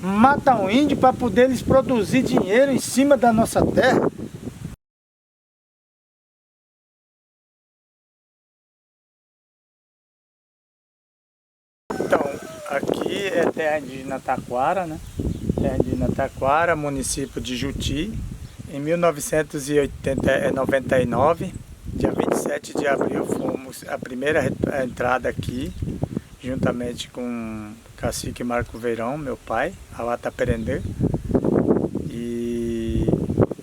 mata um índio para poder eles produzir dinheiro em cima da nossa terra. Então, aqui é terra indígena Taquara, né? Terra indígena Taquara, município de Juti. Em 1999, dia 27 de abril, fomos a primeira entrada aqui, juntamente com o cacique Marco Verão, meu pai, Awataperendê. E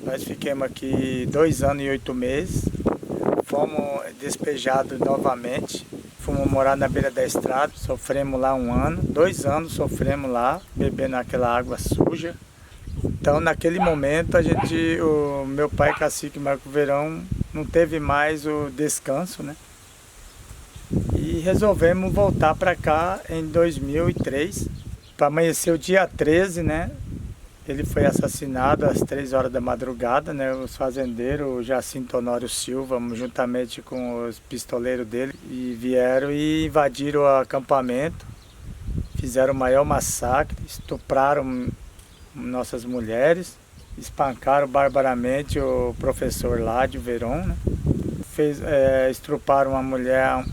nós ficamos aqui 2 anos e 8 meses, fomos despejados novamente, fomos morar na beira da estrada, sofremos lá 1 ano, 2 anos sofremos lá, bebendo aquela água suja. Então, naquele momento, o meu pai, cacique Marco Verão, não teve mais o descanso, né? E resolvemos voltar para cá em 2003. Para amanhecer o dia 13, né? Ele foi assassinado às 3 horas da madrugada, né? Os fazendeiros, o Jacinto Honório Silva, juntamente com os pistoleiros dele, e vieram e invadiram o acampamento, fizeram o maior massacre, estupraram nossas mulheres, espancaram barbaramente o professor Ládio Verón, né? Estruparam uma mulher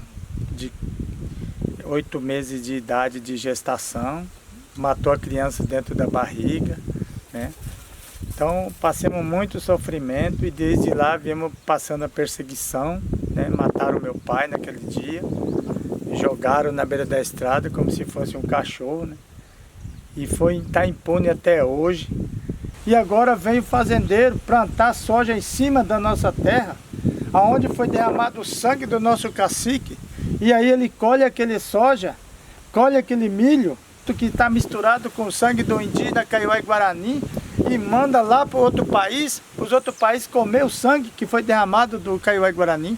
de 8 meses de idade de gestação, matou a criança dentro da barriga, né? Então passamos muito sofrimento e desde lá viemos passando a perseguição, né? Mataram meu pai naquele dia, jogaram na beira da estrada como se fosse um cachorro, né? E tá impune até hoje. E agora vem o fazendeiro plantar soja em cima da nossa terra, aonde foi derramado o sangue do nosso cacique, e aí ele colhe aquele soja, colhe aquele milho, que está misturado com o sangue do indígena Kaiowá e Guarani, e manda lá para outro país, os outros países comer o sangue que foi derramado do Kaiowá e Guarani.